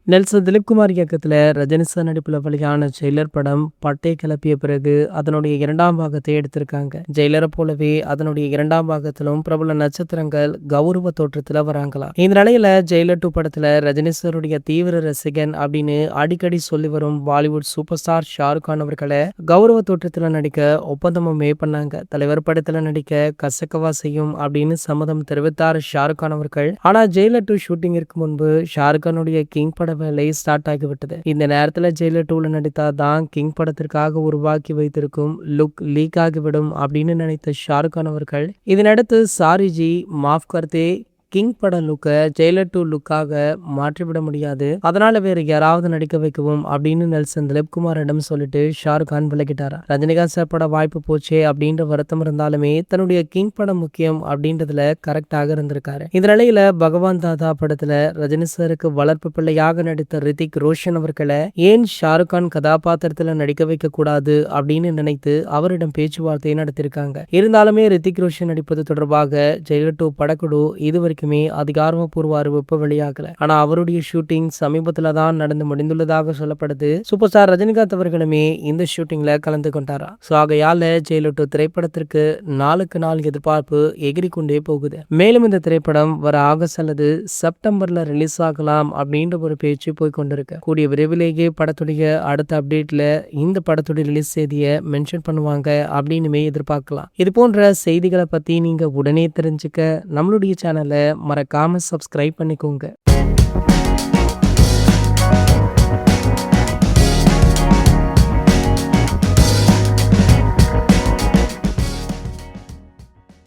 Nelson Dilipkumar இயக்கத்துல Rajini sir நடிப்புல வெளியான ஜெயிலர் படம் பட்டை கிளப்பிய பிறகு அதனுடைய 2ஆம் பாகத்தை எடுத்திருக்காங்க. ஜெயிலரை போலவே அதனுடைய 2ஆம் பாகத்திலும் பிரபல நட்சத்திரங்கள் கௌரவ தோற்றத்துல வராங்களாம். இந்த நிலையில ஜெயிலர் 2 படத்துல ரஜினி சாருடைய தீவிர ரசிகன் அப்படின்னு அடிக்கடி சொல்லி வரும் பாலிவுட் சூப்பர் ஸ்டார் ஷாருக் கான் அவர்களை கௌரவ தோற்றத்துல நடிக்க ஒப்பந்தமுமே பண்ணாங்க. தலைவர் படத்துல நடிக்க கசக்கவா செய்யும் அப்படின்னு சம்மதம் தெரிவித்தார் ஷாருக் கான் அவர்கள். ஆனா ஜெயிலர் 2 ஷூட்டிங்கிற்கு முன்பு ஷாருக் கானுடைய கிங் பட வேலை ஸ்டார்ட் ஆகிவிட்டது. இந்த நேரத்துல ஜெயிலர் 2ல நடித்தாதான் கிங் படத்திற்காக உருவாக்கி வைத்திருக்கும் லுக் லீக் ஆகிவிடும் அப்படின்னு நினைத்த ஷாருக் கான் அவர்கள் இதனடுத்து சாரி ஜி மாஃப் கர்தே கிங் பட லுக்க ஜெயிலர் 2 லுக்காக மாற்றிவிட முடியாது, அதனால வேற யாராவது நடிக்க வைக்கவும் அப்படின்னு நெல்சன் திலீப்குமாரிடம் சொல்லிட்டு ஷாருக் கான் விலகிட்டாரா. ரஜினிகாந்த் சார் பட வாய்ப்பு போச்சே அப்படின்ற வருத்தம் இருந்தாலுமே தன்னுடைய கிங் படம் முக்கியம் அப்படின்றதுல கரெக்டாக இருந்திருக்காரு. இந்த நிலையில பகவான் தாதா படத்துல ரஜினி சாருக்கு வளர்ப்பு பிள்ளையாக நடித்த ரித்திக் ரோஷன் அவர்களை ஏன் ஷாருக் கான் கதாபாத்திரத்துல நடிக்க வைக்க கூடாது அப்படின்னு நினைத்து அவரிடம் பேச்சுவார்த்தை நடத்திருக்காங்க. இருந்தாலுமே ரித்திக் ரோஷன் நடிப்பது தொடர்பாக ஜெயிலர் 2 படக்குழு இதுவரைக்கும் அதிகாரப்பூர்வ அறிவிப்பு வெளியாகல. ஆனா அவருடைய ஷூட்டிங் சமீபத்துல தான் நடந்து முடிந்துள்ளதாக சொல்லப்படுது. சூப்பர் ஸ்டார் ரஜினிகாந்த் அவர்களுமே இந்த ஷூட்டிங்ல கலந்து கொண்டாரா. ஆகையால ஜெயிலர் 2 திரைப்படத்திற்கு நாளுக்கு நாள் எதிர்பார்ப்பு எகிரிக்கொண்டே போகுது. மேலும் இந்த திரைப்படம் வர ஆகஸ்ட் அல்லது செப்டம்பர்ல ரிலீஸ் ஆகலாம் அப்படின்ற ஒரு பேச்சு போய்கொண்டிருக்கு. கூடிய விரைவிலேயே படத்துடைய அடுத்த அப்டேட்ல இந்த படத்துடைய ரிலீஸ் செய்தியை மென்ஷன் பண்ணுவாங்க அப்படின்னுமே எதிர்பார்க்கலாம். இது போன்ற செய்திகளை பத்தி நீங்க உடனே தெரிஞ்சுக்க நம்மளுடைய சேனலை மறக்காம சப்ஸ்கிரைப் பண்ணிக்கோங்க.